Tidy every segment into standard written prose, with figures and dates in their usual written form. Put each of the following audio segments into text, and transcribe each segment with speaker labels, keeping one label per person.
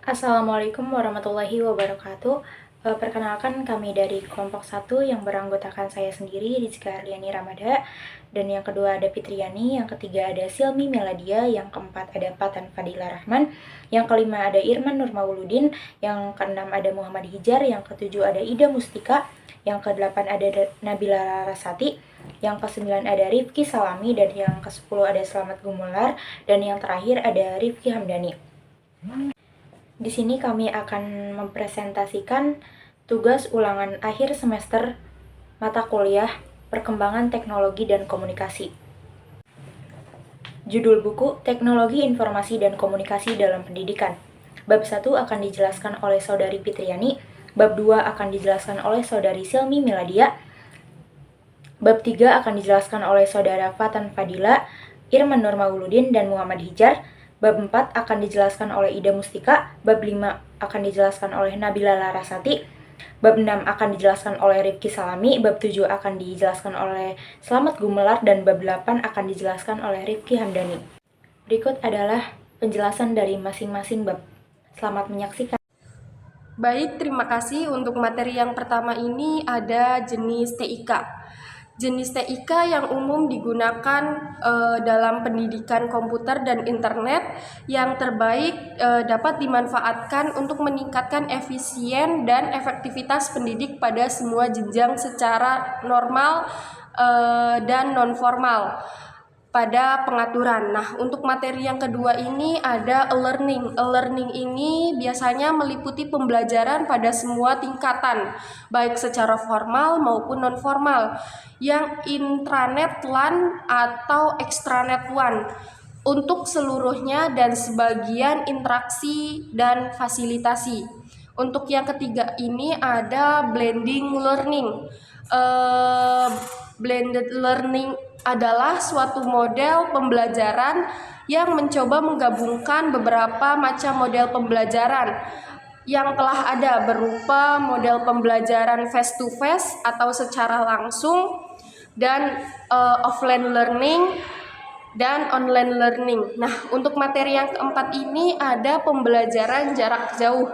Speaker 1: Assalamualaikum warahmatullahi wabarakatuh. Perkenalkan kami dari kelompok 1 yang beranggotakan saya sendiri, Rizka Arliani Ramada. Dan yang kedua ada Fitriani, yang ketiga ada Silmi Meladia, yang keempat ada Fatan Fadila Rahman, yang kelima ada Irman Nur Mauludin, yang keenam ada Muhammad Hijar, yang ketujuh ada Ida Mustika, yang kedelapan ada Nabila Larasati, yang kesembilan ada Rifki Salami, dan yang kesepuluh ada Selamat Gumular, dan yang terakhir ada Rifki Hamdani. Di sini kami akan mempresentasikan tugas ulangan akhir semester mata kuliah Perkembangan Teknologi dan Komunikasi. Judul buku Teknologi Informasi dan Komunikasi dalam Pendidikan. Bab 1 akan dijelaskan oleh Saudari Fitriani, bab 2 akan dijelaskan oleh Saudari Silmi Miladia, bab 3 akan dijelaskan oleh Saudara Fatan Fadila, Irman Nur Mauludin, dan Muhammad Hijar. Bab 4 akan dijelaskan oleh Ida Mustika, bab 5 akan dijelaskan oleh Nabila Larasati, bab 6 akan dijelaskan oleh Rifki Salami, bab 7 akan dijelaskan oleh Selamat Gumelar, dan bab 8 akan dijelaskan oleh Rifki Hamdani. Berikut adalah penjelasan dari masing-masing bab. Selamat menyaksikan.
Speaker 2: Baik, terima kasih. Untuk materi yang pertama ini ada jenis TIK. Jenis TIK yang umum digunakan dalam pendidikan komputer dan internet yang terbaik dapat dimanfaatkan untuk meningkatkan efisien dan efektivitas pendidik pada semua jenjang secara normal dan non-formal pada pengaturan. Nah, untuk materi yang kedua ini ada e-learning. E-learning ini biasanya meliputi pembelajaran pada semua tingkatan, baik secara formal maupun non-formal, yang intranet LAN atau extranet WAN untuk seluruhnya dan sebagian interaksi dan fasilitasi. Untuk yang ketiga ini ada blending learning. Blended learning adalah suatu model pembelajaran yang mencoba menggabungkan beberapa macam model pembelajaran yang telah ada berupa model pembelajaran face to face atau secara langsung dan offline learning dan online learning. Nah, untuk materi yang keempat ini ada pembelajaran jarak jauh.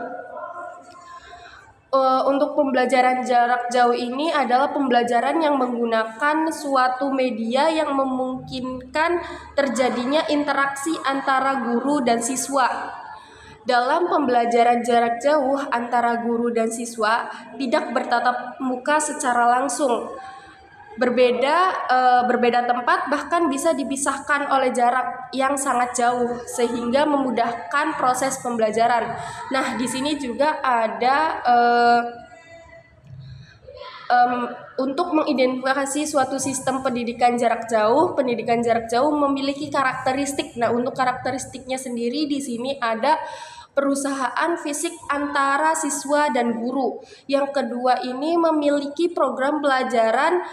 Speaker 2: Untuk pembelajaran jarak jauh ini adalah pembelajaran yang menggunakan suatu media yang memungkinkan terjadinya interaksi antara guru dan siswa. Dalam pembelajaran jarak jauh antara guru dan siswa tidak bertatap muka secara langsung. Berbeda tempat bahkan bisa dipisahkan oleh jarak yang sangat jauh sehingga memudahkan proses pembelajaran. Nah, di sini juga ada untuk mengidentifikasi suatu sistem pendidikan jarak jauh memiliki karakteristik. Nah, untuk karakteristiknya sendiri di sini ada perusahaan fisik antara siswa dan guru. Yang kedua ini memiliki program pelajaran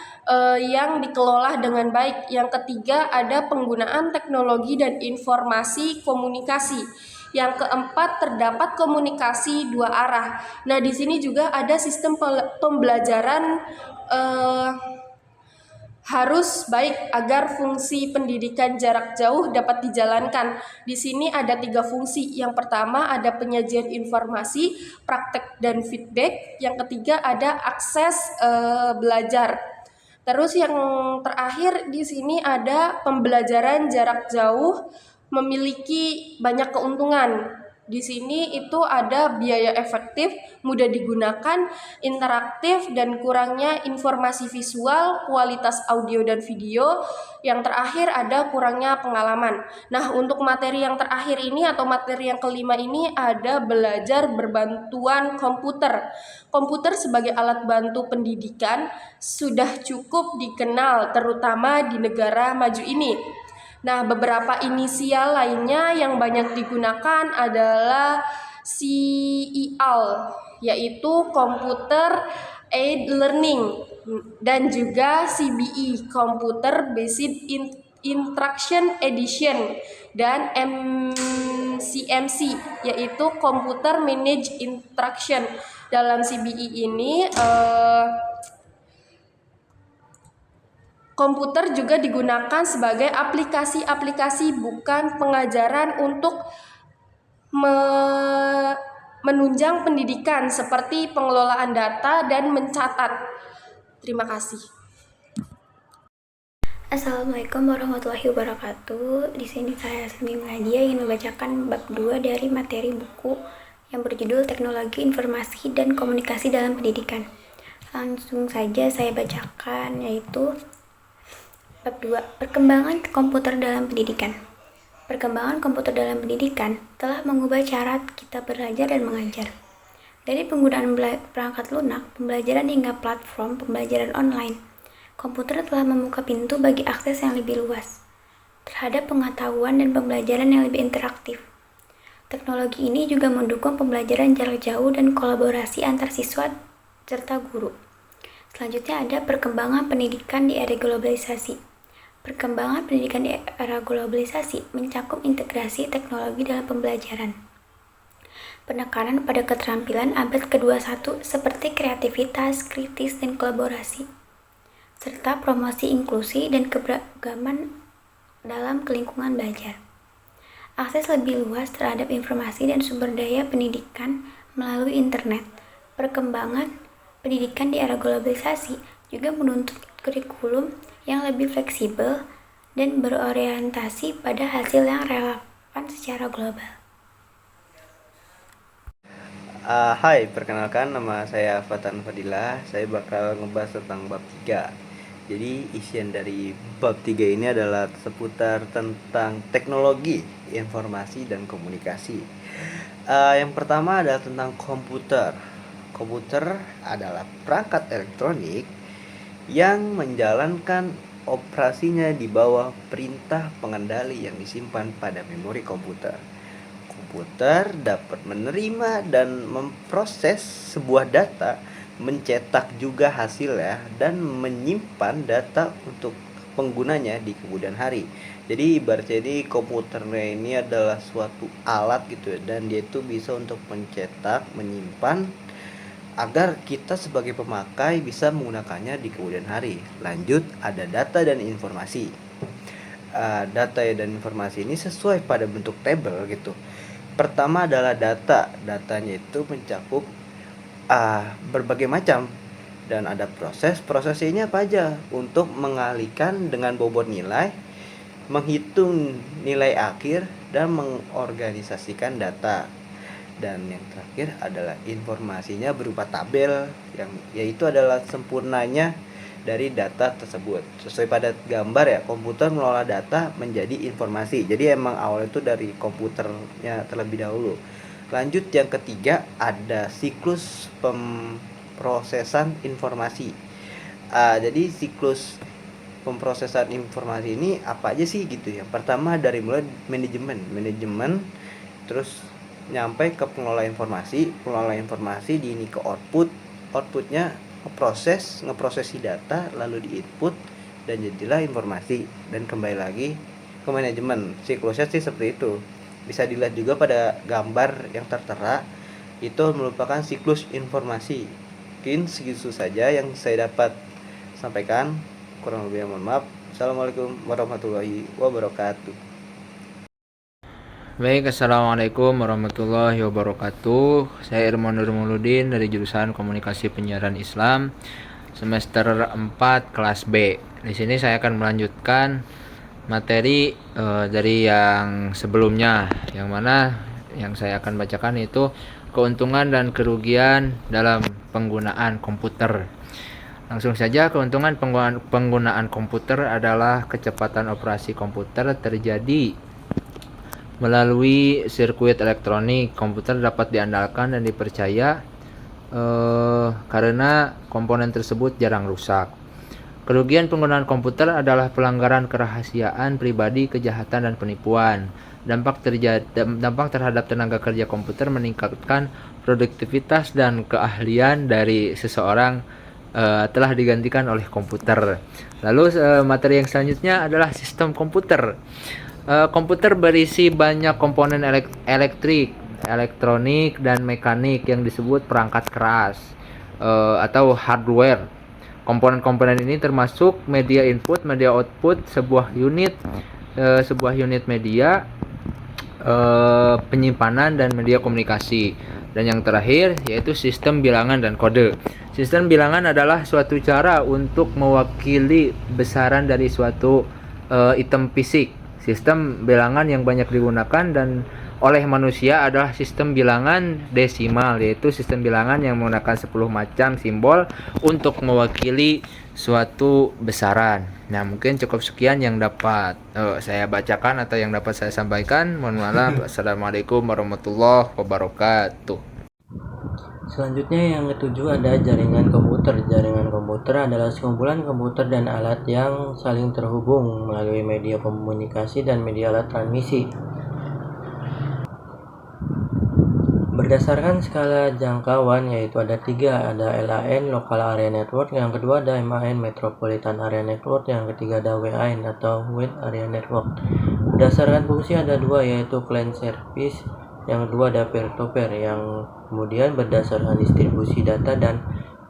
Speaker 2: yang dikelola dengan baik. Yang ketiga ada penggunaan teknologi dan informasi komunikasi. Yang keempat terdapat komunikasi dua arah. Nah, di sini juga ada sistem pembelajaran harus baik agar fungsi pendidikan jarak jauh dapat dijalankan. Di sini ada 3 fungsi. Yang pertama ada penyajian informasi, praktek dan feedback. Yang ketiga ada akses belajar. Terus yang terakhir di sini ada pembelajaran jarak jauh memiliki banyak keuntungan. Di sini itu ada biaya efektif, mudah digunakan, interaktif, dan kurangnya informasi visual, kualitas audio dan video. Yang terakhir ada kurangnya pengalaman. Nah, untuk materi yang terakhir ini atau materi yang kelima ini ada belajar berbantuan komputer. Komputer sebagai alat bantu pendidikan sudah cukup dikenal terutama di negara maju ini. Nah, beberapa inisial lainnya yang banyak digunakan adalah CEL, yaitu Computer Aid Learning, dan juga CBE, Computer Based Instruction Edition, dan CMC, yaitu Computer Managed Instruction. Dalam CBE ini komputer juga digunakan sebagai aplikasi-aplikasi bukan pengajaran untuk menunjang pendidikan seperti pengelolaan data dan mencatat. Terima kasih.
Speaker 1: Assalamualaikum warahmatullahi wabarakatuh. Di sini saya Semi Nadia ingin membacakan bab 2 dari materi buku yang berjudul Teknologi Informasi dan Komunikasi dalam Pendidikan. Langsung saja saya bacakan, yaitu bab 2, Perkembangan Komputer dalam Pendidikan. Perkembangan komputer dalam pendidikan telah mengubah cara kita belajar dan mengajar. Dari penggunaan perangkat lunak, pembelajaran hingga platform pembelajaran online, komputer telah membuka pintu bagi akses yang lebih luas terhadap pengetahuan dan pembelajaran yang lebih interaktif. Teknologi ini juga mendukung pembelajaran jarak jauh dan kolaborasi antar siswa serta guru. Selanjutnya ada perkembangan pendidikan di era globalisasi. Perkembangan pendidikan di era globalisasi mencakup integrasi teknologi dalam pembelajaran. Penekanan pada keterampilan abad ke-21 seperti kreativitas, kritis, dan kolaborasi, serta promosi inklusi dan keberagaman dalam lingkungan belajar. Akses lebih luas terhadap informasi dan sumber daya pendidikan melalui internet. Perkembangan pendidikan di era globalisasi juga menuntut kurikulum yang lebih fleksibel dan berorientasi pada hasil yang relevan secara global.
Speaker 3: Hai, perkenalkan nama saya Fatan Fadilah. Saya bakal ngebahas tentang bab 3. Jadi isian dari bab 3 ini adalah seputar tentang teknologi, informasi, dan komunikasi. Yang pertama adalah tentang komputer. Komputer adalah perangkat elektronik yang menjalankan operasinya di bawah perintah pengendali yang disimpan pada memori komputer. Komputer dapat menerima dan memproses sebuah data, mencetak juga hasilnya, dan menyimpan data untuk penggunanya di kemudian hari. Jadi ibaratnya ini komputernya ini adalah suatu alat gitu ya, dan dia itu bisa untuk mencetak, menyimpan agar kita sebagai pemakai bisa menggunakannya di kemudian hari. Lanjut, ada data dan informasi. Data dan informasi ini sesuai pada bentuk tabel gitu. Pertama adalah data. Datanya itu mencakup berbagai macam, dan ada prosesnya ini apa aja? Untuk mengalihkan dengan bobot nilai, menghitung nilai akhir, dan mengorganisasikan data. Dan yang terakhir adalah informasinya berupa tabel, yang yaitu adalah sempurnanya dari data tersebut. Sesuai pada gambar ya, komputer mengelola data menjadi informasi. Jadi emang awal itu dari komputernya terlebih dahulu. Lanjut, yang ketiga ada siklus pemrosesan informasi. Jadi siklus pemrosesan informasi ini apa aja sih gitu ya. Pertama dari mulai manajemen, terus nyampe ke pengelola informasi di ini ke outputnya ngeprosesi data, lalu di input dan jadilah informasi, dan kembali lagi ke manajemen. Siklusnya sih seperti itu, bisa dilihat juga pada gambar yang tertera. Itu merupakan siklus informasi. Mungkin segitu saja yang saya dapat sampaikan, kurang lebih mohon maaf. Assalamualaikum warahmatullahi wabarakatuh.
Speaker 4: Baik, Assalamualaikum warahmatullahi wabarakatuh. Saya Irman Nurmuludin dari jurusan Komunikasi Penyiaran Islam semester 4 kelas B. Di sini saya akan melanjutkan materi dari yang sebelumnya, yang mana yang saya akan bacakan itu keuntungan dan kerugian dalam penggunaan komputer. Langsung saja, keuntungan penggunaan komputer adalah kecepatan operasi komputer terjadi melalui sirkuit elektronik. Komputer dapat diandalkan dan dipercaya karena komponen tersebut jarang rusak. Kerugian penggunaan komputer adalah pelanggaran kerahasiaan pribadi, kejahatan, dan penipuan. Dampak terhadap tenaga kerja komputer meningkatkan produktivitas dan keahlian dari seseorang telah digantikan oleh komputer. Lalu materi yang selanjutnya adalah sistem komputer. Komputer berisi banyak komponen elektrik, elektronik, dan mekanik yang disebut perangkat keras atau hardware. Komponen-komponen ini termasuk media input, media output, sebuah unit media, penyimpanan, dan media komunikasi. Dan yang terakhir yaitu sistem bilangan dan kode. Sistem bilangan adalah suatu cara untuk mewakili besaran dari suatu item fisik. Sistem bilangan yang banyak digunakan dan oleh manusia adalah sistem bilangan desimal, yaitu sistem bilangan yang menggunakan 10 macam simbol untuk mewakili suatu besaran. Nah, mungkin cukup sekian yang dapat saya bacakan atau yang dapat saya sampaikan. Mohon maaf. Assalamualaikum warahmatullahi wabarakatuh.
Speaker 5: Selanjutnya yang ketujuh ada jaringan komputer. Jaringan komputer adalah sekumpulan komputer dan alat yang saling terhubung melalui media komunikasi dan media alat transmisi. Berdasarkan skala jangkauan yaitu ada 3, ada LAN Local Area Network, yang kedua ada MAN Metropolitan Area Network, yang ketiga ada WAN atau Wide Area Network. Berdasarkan fungsi ada 2 yaitu client service, yang kedua ada peer-to-peer, yang kemudian berdasarkan distribusi data dan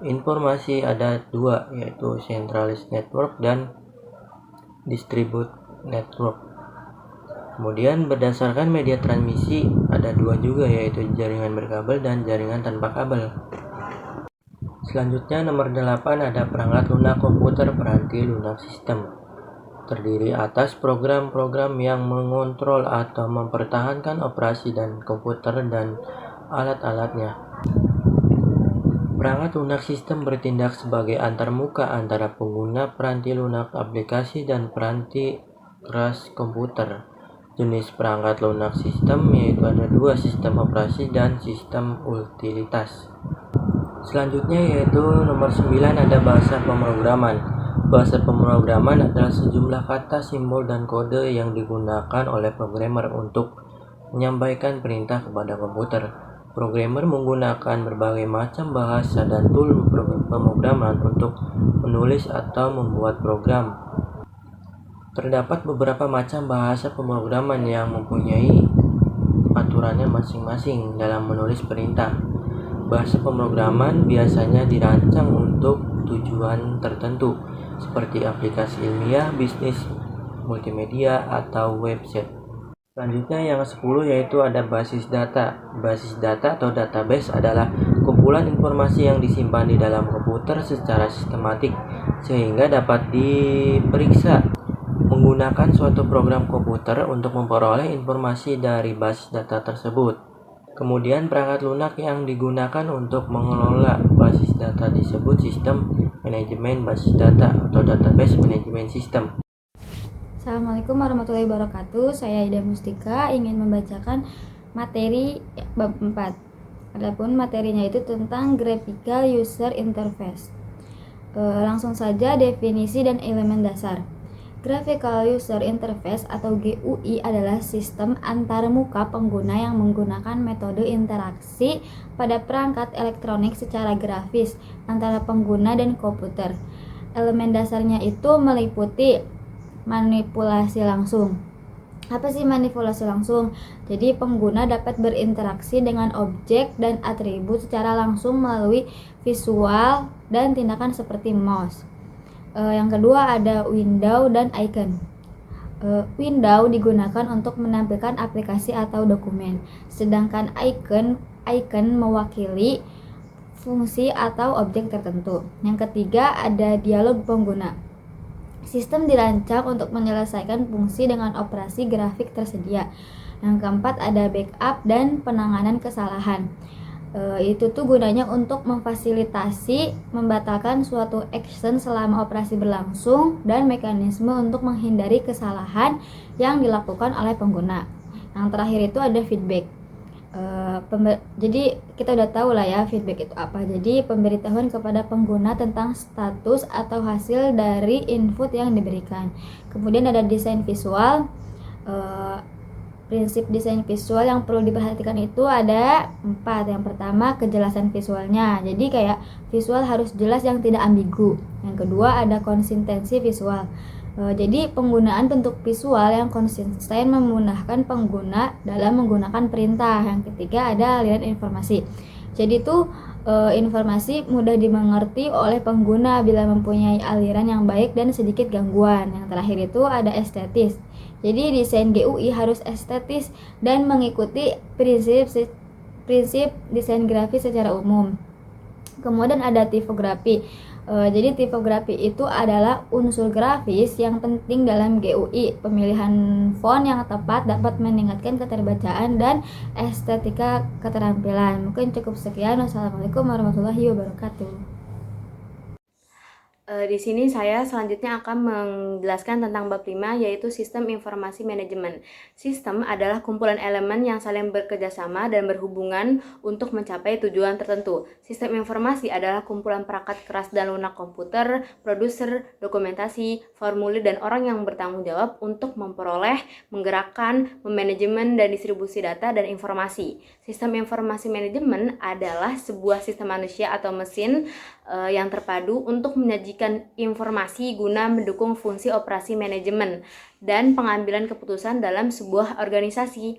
Speaker 5: informasi ada 2 yaitu centralized network dan distributed network. Kemudian berdasarkan media transmisi ada 2 juga yaitu jaringan berkabel dan jaringan tanpa kabel. Selanjutnya nomor 8 ada perangkat lunak komputer peranti lunak sistem. Terdiri atas program-program yang mengontrol atau mempertahankan operasi dan komputer dan alat-alatnya. Perangkat lunak sistem bertindak sebagai antarmuka antara pengguna peranti lunak aplikasi dan peranti keras komputer. Jenis perangkat lunak sistem yaitu ada 2, sistem operasi dan sistem utilitas. Selanjutnya yaitu nomor 9 ada bahasa pemrograman. Bahasa pemrograman adalah sejumlah kata, simbol, dan kode yang digunakan oleh programmer untuk menyampaikan perintah kepada komputer. Programmer menggunakan berbagai macam bahasa dan tool pemrograman untuk menulis atau membuat program. Terdapat beberapa macam bahasa pemrograman yang mempunyai aturannya masing-masing dalam menulis perintah. Bahasa pemrograman biasanya dirancang untuk tujuan tertentu, seperti aplikasi ilmiah, bisnis, multimedia, atau website. Selanjutnya yang ke-10 yaitu ada basis data. Basis data atau database adalah kumpulan informasi yang disimpan di dalam komputer secara sistematik sehingga dapat diperiksa menggunakan suatu program komputer untuk memperoleh informasi dari basis data tersebut. Kemudian perangkat lunak yang digunakan untuk mengelola basis data disebut sistem manajemen basis data atau database management system.
Speaker 6: Assalamualaikum warahmatullahi wabarakatuh. Saya Ida Mustika ingin membacakan materi bab 4. Adapun materinya itu tentang graphical user interface. Langsung saja definisi dan elemen dasar. Graphical User Interface atau GUI adalah sistem antarmuka pengguna yang menggunakan metode interaksi pada perangkat elektronik secara grafis antara pengguna dan komputer. Elemen dasarnya itu meliputi manipulasi langsung. Apa sih manipulasi langsung? Jadi pengguna dapat berinteraksi dengan objek dan atribut secara langsung melalui visual dan tindakan seperti mouse. Yang kedua ada window dan icon. Window digunakan untuk menampilkan aplikasi atau dokumen, sedangkan icon mewakili fungsi atau objek tertentu. Yang ketiga ada dialog pengguna. Sistem dirancang untuk menyelesaikan fungsi dengan operasi grafik tersedia. Yang keempat ada backup dan penanganan kesalahan. Itu tuh gunanya untuk memfasilitasi membatalkan suatu action selama operasi berlangsung dan mekanisme untuk menghindari kesalahan yang dilakukan oleh pengguna. Yang terakhir itu ada feedback. Jadi kita udah tahu lah ya feedback itu apa. Jadi pemberitahuan kepada pengguna tentang status atau hasil dari input yang diberikan. Kemudian ada desain visual. Prinsip desain visual yang perlu diperhatikan itu ada 4. Yang pertama kejelasan visualnya. Jadi kayak visual harus jelas yang tidak ambigu. Yang kedua ada konsistensi visual. Jadi penggunaan bentuk visual yang konsisten memudahkan pengguna dalam menggunakan perintah. Yang ketiga ada aliran informasi. Jadi itu informasi mudah dimengerti oleh pengguna bila mempunyai aliran yang baik dan sedikit gangguan. Yang terakhir itu ada estetis. Jadi desain GUI harus estetis dan mengikuti prinsip desain grafis secara umum. Kemudian ada tipografi. Jadi tipografi itu adalah unsur grafis yang penting dalam GUI. Pemilihan font yang tepat dapat meningkatkan keterbacaan dan estetika keterampilan. Mungkin cukup sekian. Wassalamualaikum warahmatullahi wabarakatuh.
Speaker 7: Di sini saya selanjutnya akan menjelaskan tentang bab 5, yaitu sistem informasi manajemen. Sistem adalah kumpulan elemen yang saling bekerjasama dan berhubungan untuk mencapai tujuan tertentu. Sistem informasi adalah kumpulan perangkat keras dan lunak komputer, produser, dokumentasi, formulir, dan orang yang bertanggung jawab untuk memperoleh, menggerakkan, memanajemen, dan distribusi data dan informasi. Sistem informasi manajemen adalah sebuah sistem manusia atau mesin yang terpadu untuk menyajikan informasi guna mendukung fungsi operasi manajemen dan pengambilan keputusan dalam sebuah organisasi.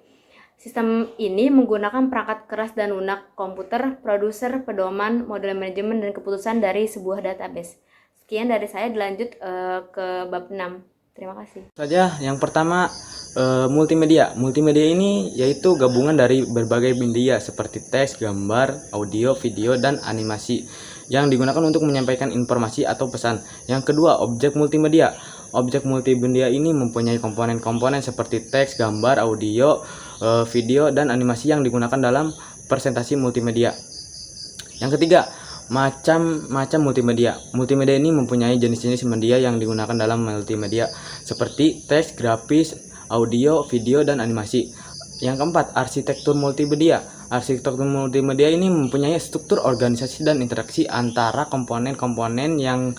Speaker 7: Sistem ini menggunakan perangkat keras dan lunak komputer, produser, pedoman, model manajemen, dan keputusan dari sebuah database. Sekian dari saya, dilanjut ke bab 6. Terima kasih.
Speaker 8: Saja yang pertama, multimedia. Multimedia ini yaitu gabungan dari berbagai media seperti teks, gambar, audio, video, dan animasi yang digunakan untuk menyampaikan informasi atau pesan. Yang kedua, objek multimedia. Objek multimedia ini mempunyai komponen-komponen seperti teks, gambar, audio, video, dan animasi yang digunakan dalam presentasi multimedia. Yang ketiga, macam-macam multimedia. Multimedia ini mempunyai jenis-jenis media yang digunakan dalam multimedia seperti teks, grafis, audio, video, dan animasi. Yang keempat, arsitektur multimedia. Arsitektur multimedia ini mempunyai struktur organisasi dan interaksi antara komponen-komponen yang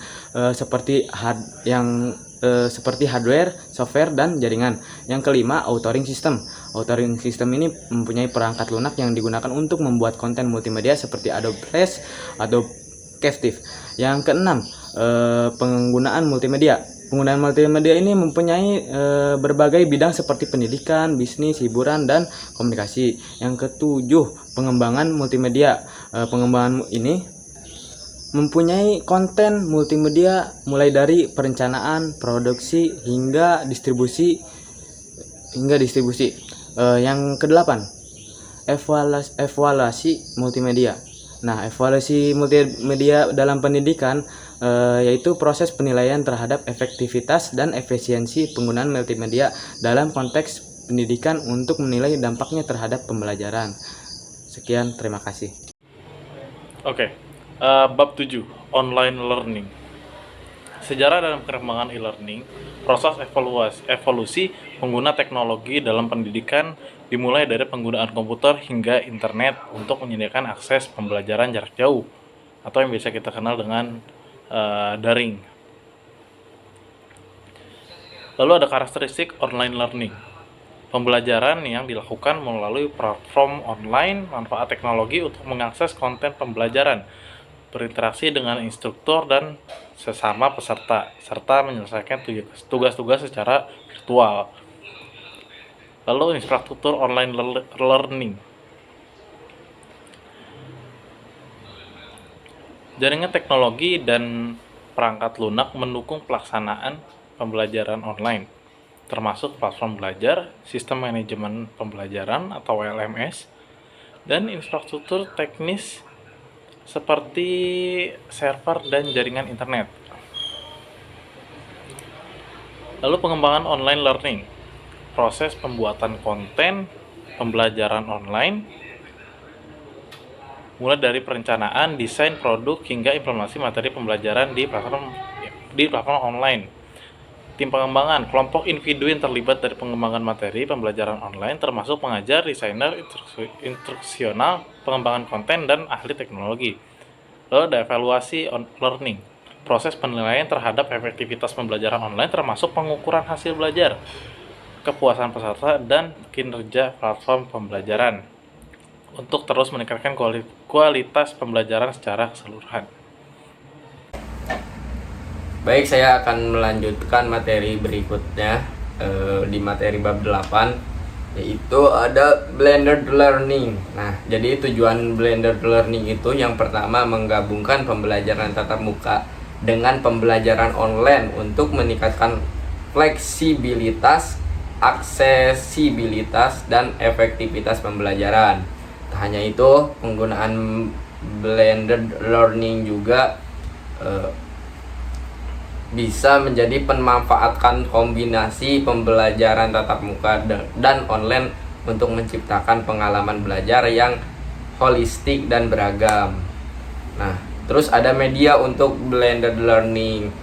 Speaker 8: seperti hardware, software, dan jaringan. Yang kelima, authoring system. Authoring system ini mempunyai perangkat lunak yang digunakan untuk membuat konten multimedia seperti Adobe Flash, Adobe Captive. Yang keenam, penggunaan multimedia. Penggunaan multimedia ini mempunyai berbagai bidang seperti pendidikan, bisnis, hiburan, dan komunikasi. Yang ketujuh, pengembangan multimedia. Pengembangan ini mempunyai konten multimedia mulai dari perencanaan, produksi, hingga distribusi. Yang kedelapan, evaluasi multimedia. Nah, evaluasi multimedia dalam pendidikan yaitu proses penilaian terhadap efektivitas dan efisiensi penggunaan multimedia dalam konteks pendidikan untuk menilai dampaknya terhadap pembelajaran. Sekian, terima kasih.
Speaker 9: Oke, bab 7, online learning. Sejarah dalam perkembangan e-learning, proses evolusi pengguna teknologi dalam pendidikan dimulai dari penggunaan komputer hingga internet untuk menyediakan akses pembelajaran jarak jauh atau yang biasa kita kenal dengan daring. Lalu ada karakteristik online learning. Pembelajaran yang dilakukan melalui platform online, manfaat teknologi untuk mengakses konten pembelajaran, berinteraksi dengan instruktur dan sesama peserta, serta menyelesaikan tugas-tugas secara virtual. Lalu infrastruktur online learning. Jaringan teknologi dan perangkat lunak mendukung pelaksanaan pembelajaran online, termasuk platform belajar, sistem manajemen pembelajaran atau LMS, dan infrastruktur teknis seperti server dan jaringan internet. Lalu pengembangan online learning, proses pembuatan konten pembelajaran online, mulai dari perencanaan, desain produk, hingga implementasi materi pembelajaran di platform online. Tim pengembangan, kelompok individu yang terlibat dari pengembangan materi pembelajaran online, termasuk pengajar, desainer, instruksional, pengembangan konten, dan ahli teknologi. Lalu ada evaluasi learning, proses penilaian terhadap efektivitas pembelajaran online, termasuk pengukuran hasil belajar, kepuasan peserta, dan kinerja platform pembelajaran, untuk terus meningkatkan kualitas pembelajaran secara keseluruhan.
Speaker 10: Baik, saya akan melanjutkan materi berikutnya di materi bab 8, yaitu ada blended learning. Nah, jadi tujuan blended learning itu yang pertama menggabungkan pembelajaran tatap muka dengan pembelajaran online untuk meningkatkan fleksibilitas, aksesibilitas, dan efektivitas pembelajaran. hanya itu, penggunaan blended learning juga bisa menjadi pemanfaatkan kombinasi pembelajaran tatap muka dan online untuk menciptakan pengalaman belajar yang holistik dan beragam. Nah, terus ada media untuk blended learning,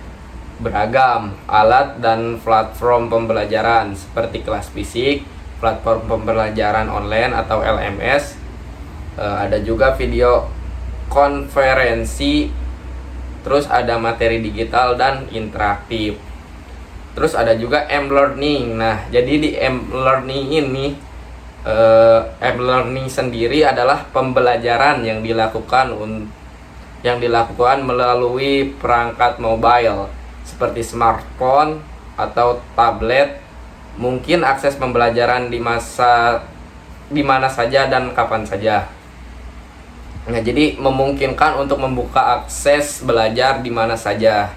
Speaker 10: beragam alat dan platform pembelajaran seperti kelas fisik, platform pembelajaran online atau LMS, ada juga video konferensi, terus ada materi digital dan interaktif. Terus ada juga M-Learning. Nah, jadi di M-Learning ini M-Learning sendiri adalah pembelajaran yang dilakukan melalui perangkat mobile seperti smartphone atau tablet. Mungkin akses pembelajaran di mana saja dan kapan saja. Nah, jadi memungkinkan untuk membuka akses belajar di mana saja.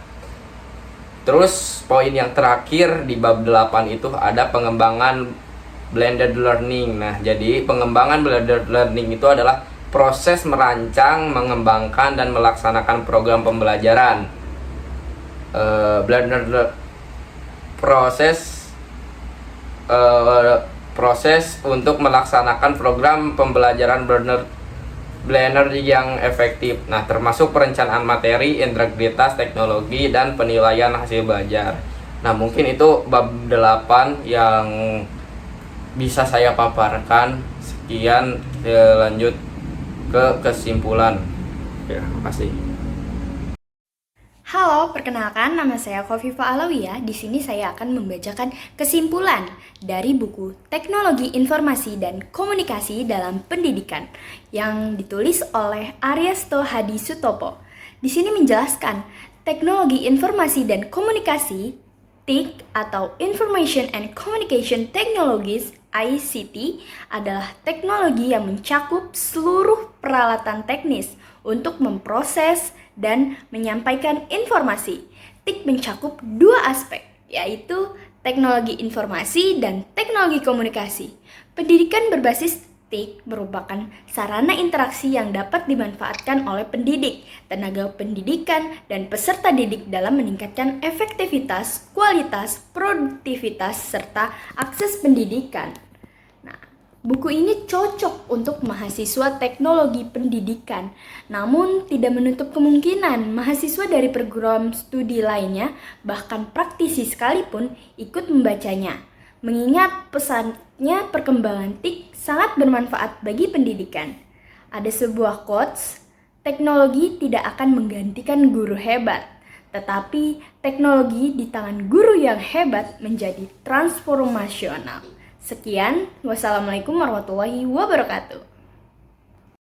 Speaker 10: Terus poin yang terakhir di bab 8 itu ada pengembangan blended learning. Nah, jadi pengembangan blended learning itu adalah proses merancang, mengembangkan dan melaksanakan program pembelajaran. Proses untuk melaksanakan program pembelajaran blender yang efektif. Nah, termasuk perencanaan materi, integritas teknologi, dan penilaian hasil belajar. Nah, mungkin itu bab 8 yang bisa saya paparkan. Sekian, lanjut ke kesimpulan. Ya, makasih.
Speaker 1: Halo, perkenalkan nama saya Khofifa Alawiyah. Di sini saya akan membacakan kesimpulan dari buku Teknologi Informasi dan Komunikasi dalam Pendidikan yang ditulis oleh Aryasto Hadi Sutopo. Di sini menjelaskan teknologi informasi dan komunikasi TIC atau Information and Communication Technologies ICT adalah teknologi yang mencakup seluruh peralatan teknis untuk memproses dan menyampaikan informasi. TIC mencakup dua aspek, yaitu teknologi informasi dan teknologi komunikasi. Pendidikan berbasis TIC merupakan sarana interaksi yang dapat dimanfaatkan oleh pendidik, tenaga pendidikan, dan peserta didik dalam meningkatkan efektivitas, kualitas, produktivitas, serta akses pendidikan. Buku ini cocok untuk mahasiswa teknologi pendidikan, namun tidak menutup kemungkinan mahasiswa dari program studi lainnya, bahkan praktisi sekalipun, ikut membacanya. Mengingat pesannya perkembangan TIC sangat bermanfaat bagi pendidikan. Ada sebuah quotes, teknologi tidak akan menggantikan guru hebat, tetapi teknologi di tangan guru yang hebat menjadi transformasional. Sekian, wassalamualaikum warahmatullahi wabarakatuh.